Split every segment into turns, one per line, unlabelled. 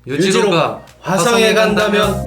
유지로가 화성에 간다면.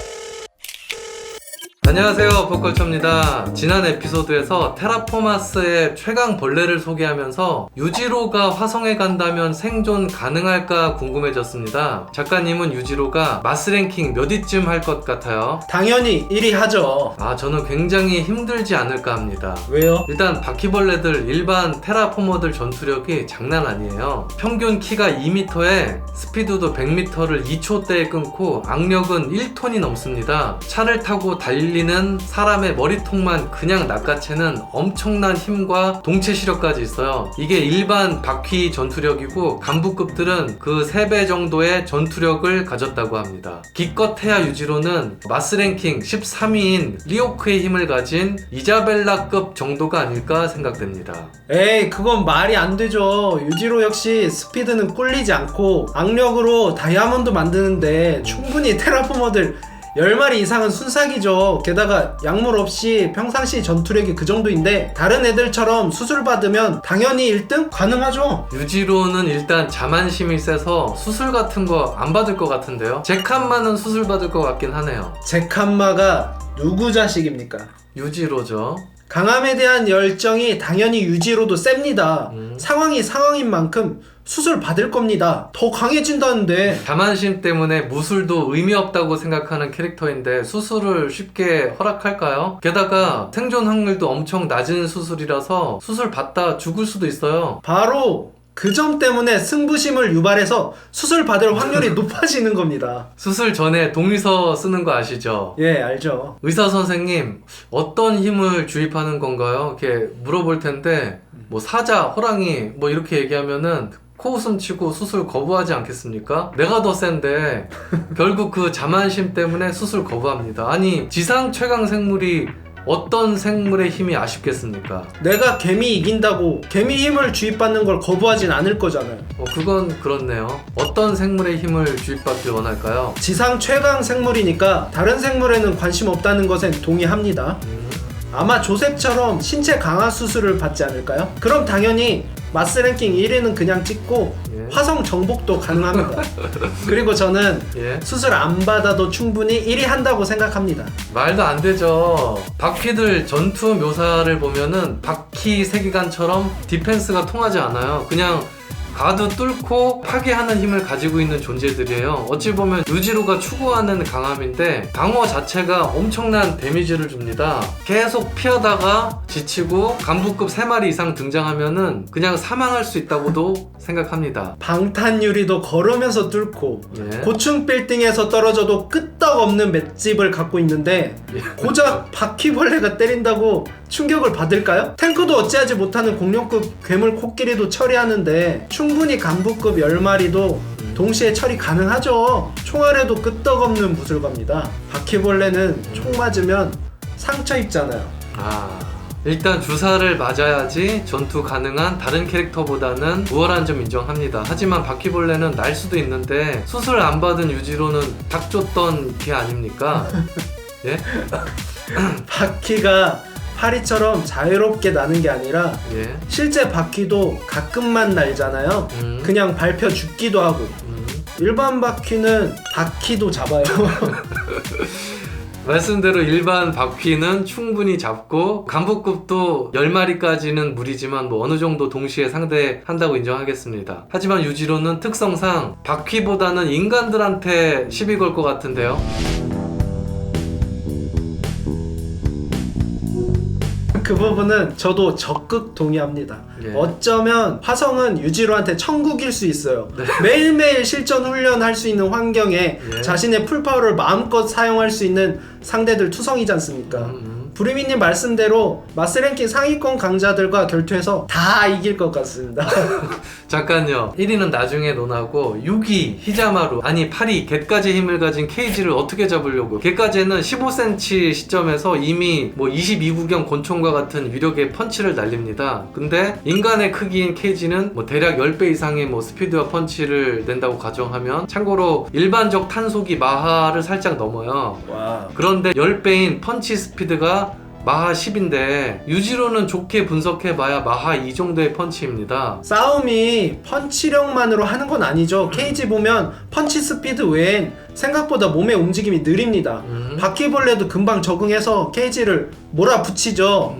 안녕하세요, 포컬처입니다. 지난 에피소드에서 테라포마스의 최강 벌레를 소개하면서 유지로가 화성에 간다면 생존 가능할까 궁금해졌습니다. 작가님은 유지로가 마스 랭킹 몇 위쯤 할 것 같아요?
당연히 1위 하죠.
저는 굉장히 힘들지 않을까 합니다.
왜요?
일단 바퀴벌레들 일반 테라포머들 전투력이 장난 아니에요. 평균 키가 2m에 스피드도 100m를 2초대에 끊고 악력은 1톤이 넘습니다. 차를 타고 달리는 사람의 머리통만 그냥 낚아채는 엄청난 힘과 동체 시력까지 있어요. 이게 일반 바퀴 전투력이고 간부급들은 그 3배 정도의 전투력을 가졌다고 합니다. 기껏해야 유지로는 마스 랭킹 13위인 리오크의 힘을 가진 이자벨라급 정도가 아닐까 생각됩니다.
에이, 그건 말이 안 되죠. 유지로 역시 스피드는 꿀리지 않고 악력으로 다이아몬드 만드는데 충분히 테라포머들 10마리 이상은 순삭이죠. 게다가 약물 없이 평상시 전투력이 그 정도인데 다른 애들처럼 수술 받으면 당연히 1등 가능하죠.
유지로는 일단 자만심이 세서 수술 같은 거 안 받을 것 같은데요. 제칸마는 수술 받을 것 같긴 하네요.
제칸마가 누구 자식입니까?
유지로죠.
강함에 대한 열정이 당연히 유지로도 셉니다. 상황이 상황인 만큼 수술 받을 겁니다. 더 강해진다는데.
자만심 때문에 무술도 의미 없다고 생각하는 캐릭터인데 수술을 쉽게 허락할까요? 게다가 생존 확률도 엄청 낮은 수술이라서 수술 받다 죽을 수도 있어요.
바로 그 점 때문에 승부심을 유발해서 수술 받을 확률이 높아지는 겁니다.
수술 전에 동의서 쓰는 거 아시죠?
예, 알죠.
의사 선생님, 어떤 힘을 주입하는 건가요? 이렇게 물어볼 텐데 뭐 사자, 호랑이 뭐 이렇게 얘기하면은 코웃음 치고 수술 거부하지 않겠습니까? 내가 더 센데 결국 그 자만심 때문에 수술 거부합니다. 아니, 지상 최강 생물이 어떤 생물의 힘이 아쉽겠습니까?
내가 개미 이긴다고 개미 힘을 주입받는 걸 거부하진 않을 거잖아요.
그건 그렇네요. 어떤 생물의 힘을 주입받길 원할까요?
지상 최강 생물이니까 다른 생물에는 관심 없다는 것엔 동의합니다. 아마 조셉처럼 신체 강화 수술을 받지 않을까요? 그럼 당연히 마스 랭킹 1위는 그냥 찍고 화성 정복도 가능합니다. 그리고 저는 수술 안 받아도 충분히 1위 한다고 생각합니다.
말도 안 되죠. 바퀴들 전투 묘사를 보면은 바퀴 세기관처럼 디펜스가 통하지 않아요. 그냥 가드 뚫고 파괴하는 힘을 가지고 있는 존재들이에요. 어찌 보면 유지로가 추구하는 강함인데 강화 자체가 엄청난 데미지를 줍니다. 계속 피하다가 지치고 간부급 3마리 이상 등장하면은 그냥 사망할 수 있다고도 생각합니다.
방탄유리도 걸으면서 뚫고 고층 빌딩에서 떨어져도 끄떡없는 맷집을 갖고 있는데 고작 바퀴벌레가 때린다고 충격을 받을까요? 탱크도 어찌하지 못하는 공룡급 괴물 코끼리도 처리하는데 충분히 간부급 10마리도 동시에 처리 가능하죠. 총알에도 끄떡없는 무술갑니다. 바퀴벌레는 총 맞으면 상처 입잖아요.
일단 주사를 맞아야지 전투 가능한 다른 캐릭터보다는 우월한 점 인정합니다. 하지만 바퀴벌레는 날 수도 있는데 수술 안 받은 유지로는 닭 쫓던 개 아닙니까? 예?
바퀴가 파리처럼 자유롭게 나는 게 아니라 실제 바퀴도 가끔만 날잖아요. 그냥 밟혀 죽기도 하고. 일반 바퀴는 바퀴도 잡아요.
말씀대로 일반 바퀴는 충분히 잡고 간부급도 10마리까지는 무리지만 뭐 어느 정도 동시에 상대한다고 인정하겠습니다. 하지만 유지로는 특성상 바퀴보다는 인간들한테 시비 걸 것 같은데요.
그 부분은 저도 적극 동의합니다. 어쩌면 화성은 유지로한테 천국일 수 있어요. 매일매일 실전 훈련할 수 있는 환경에 자신의 풀파워를 마음껏 사용할 수 있는 상대들 투성이지 않습니까? 부리미님 말씀대로 마스랭킹 상위권 강자들과 결투해서 다 이길 것 같습니다.
잠깐요. 1위는 나중에 논하고 6위 히자마루, 아니 8위 개까지 힘을 가진 케이지를 어떻게 잡으려고. 개까지는 15cm 시점에서 이미 뭐 22구경 곤충과 같은 위력의 펀치를 날립니다. 근데 인간의 크기인 케이지는 뭐 대략 10배 이상의 뭐 스피드와 펀치를 낸다고 가정하면, 참고로 일반적 탄속이 마하를 살짝 넘어요.
와.
그런데 10배인 펀치 스피드가 마하 10인데 유지로는 좋게 분석해봐야 마하 2 정도의 펀치입니다.
싸움이 펀치력만으로 하는 건 아니죠. 케이지 보면 펀치 스피드 외엔 생각보다 몸의 움직임이 느립니다. 바퀴벌레도 금방 적응해서 케이지를 몰아붙이죠.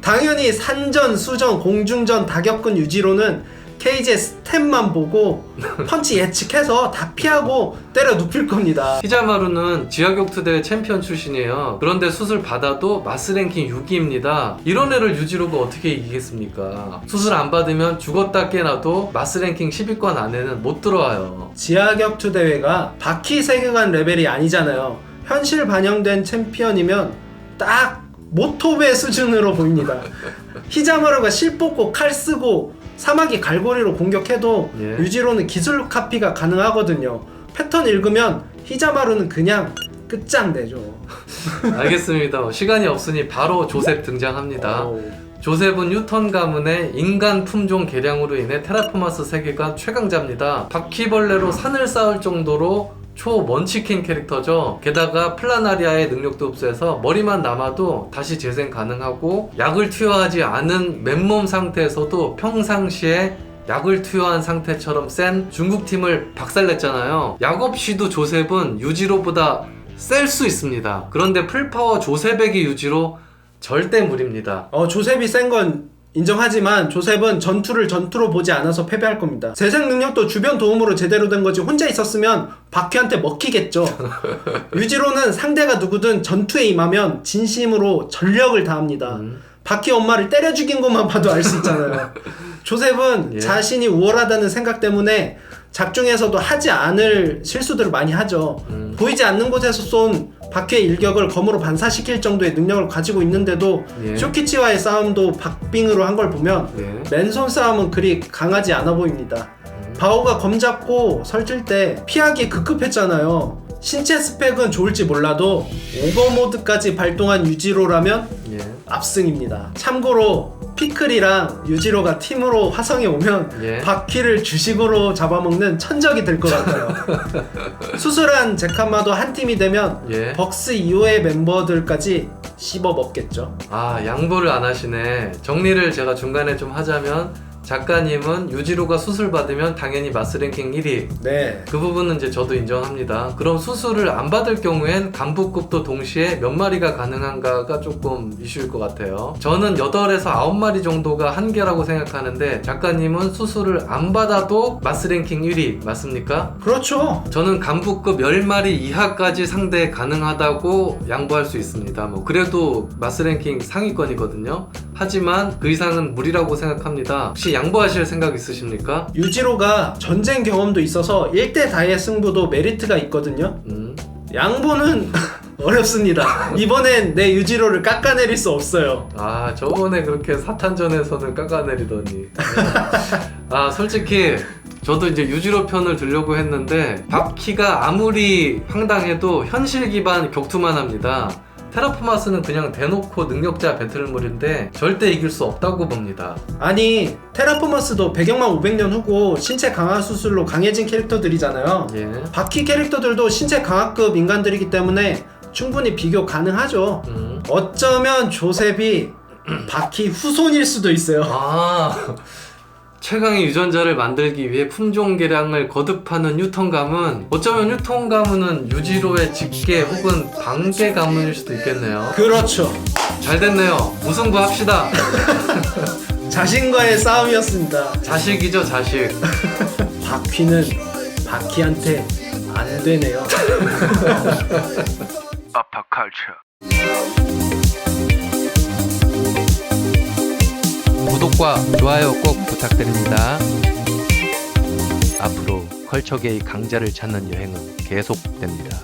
당연히 산전, 수전, 공중전 다 겪은 유지로는 케이지의 스텝만 보고 펀치 예측해서 다 피하고 때려 눕힐 겁니다.
히자마루는 지하격투 대회 챔피언 출신이에요. 그런데 수술 받아도 마스 랭킹 6위입니다. 이런 애를 유지로가 어떻게 이기겠습니까? 수술 안 받으면 죽었다 깨나도 마스 랭킹 10위권 안에는 못 들어와요.
지하격투 대회가 바퀴 세계관 레벨이 아니잖아요. 현실 반영된 챔피언이면 딱 모토베 수준으로 보입니다. 히자마루가 실 뽑고 칼 쓰고 사마귀 갈고리로 공격해도
예.
유지로는 기술 카피가 가능하거든요. 패턴 읽으면 히자마루는 그냥 끝장내죠.
알겠습니다. 시간이 없으니 바로 조셉 등장합니다. 조셉은 뉴턴 가문의 인간 품종 개량으로 인해 테라포마스 세계관 최강자입니다. 바퀴벌레로 산을 쌓을 정도로 초먼치킨 캐릭터죠. 게다가 플라나리아의 능력도 흡수해서 머리만 남아도 다시 재생 가능하고 약을 투여하지 않은 맨몸 상태에서도 평상시에 약을 투여한 상태처럼 센 중국팀을 박살냈잖아요. 약 없이도 조셉은 유지로보다 셀 수 있습니다. 그런데 풀파워 조셉에게 유지로 절대 무리입니다.
조셉이 센 건 인정하지만 조셉은 전투를 전투로 보지 않아서 패배할 겁니다. 재생 능력도 주변 도움으로 제대로 된 거지 혼자 있었으면 바퀴한테 먹히겠죠. 유지로는 상대가 누구든 전투에 임하면 진심으로 전력을 다합니다. 바퀴 엄마를 때려 죽인 것만 봐도 알 수 있잖아요. 조셉은
예.
자신이 우월하다는 생각 때문에 작중에서도 하지 않을 실수들을 많이 하죠. 보이지 않는 곳에서 쏜 바퀴의 일격을 검으로 반사시킬 정도의 능력을 가지고 있는데도
예.
쇼키치와의 싸움도 박빙으로 한 걸 보면
예.
맨손 싸움은 그리 강하지 않아 보입니다. 바오가 검 잡고 설칠 때 피하기 급급했잖아요. 신체 스펙은 좋을지 몰라도 오버모드까지 발동한 유지로라면
예.
압승입니다. 참고로 피클이랑 유지로가 팀으로 화성에 오면
예.
바퀴를 주식으로 잡아먹는 천적이 될 것 같아요. 수술한 제카마도 한 팀이 되면
예.
벅스 이후의 멤버들까지 씹어먹겠죠.
아, 양보를 안 하시네. 정리를 제가 중간에 좀 하자면 작가님은 유지로가 수술 받으면 당연히 마스 랭킹 1위.
네.
그 부분은 이제 저도 인정합니다. 그럼 수술을 안 받을 경우엔 간부급도 동시에 몇 마리가 가능한가가 조금 이슈일 것 같아요. 저는 8에서 9마리 정도가 한계라고 생각하는데 작가님은 수술을 안 받아도 마스 랭킹 1위 맞습니까?
그렇죠.
저는 간부급 10마리 이하까지 상대 가능하다고 양보할 수 있습니다. 뭐 그래도 마스 랭킹 상위권이거든요. 하지만 그 이상은 무리라고 생각합니다. 혹시 양보하실 생각 있으십니까?
유지로가 전쟁 경험도 있어서 1대 다의 승부도 메리트가 있거든요. 양보는 어렵습니다. 이번엔 내 유지로를 깎아내릴 수 없어요.
아, 저번에 그렇게 사탄전에서는 깎아내리더니 아, 솔직히 저도 이제 유지로 편을 들려고 했는데 바퀴가 아무리 황당해도 현실 기반 격투만 합니다. 테라포마스는 그냥 대놓고 능력자 배틀물인데 절대 이길 수 없다고 봅니다.
아니 테라포머스도 배경만 500년 후고 신체 강화 수술로 강해진 캐릭터들이잖아요.
예.
바퀴 캐릭터들도 신체 강화급 인간들이기 때문에 충분히 비교 가능하죠. 어쩌면 조셉이 바퀴 후손일 수도 있어요.
아, 최강의 유전자를 만들기 위해 품종 개량을 거듭하는 뉴턴 가문. 어쩌면 뉴턴 가문은 유지로의 직계 혹은 방계 가문일 수도 있겠네요.
그렇죠.
잘 됐네요. 무승부 합시다.
자신과의 싸움이었습니다.
자식이죠, 자식.
바퀴는 바퀴한테 안 되네요.
아파컬처. 구독과 좋아요 꼭 부탁드립니다. 앞으로 컬처계의 강자를 찾는 여행은 계속됩니다.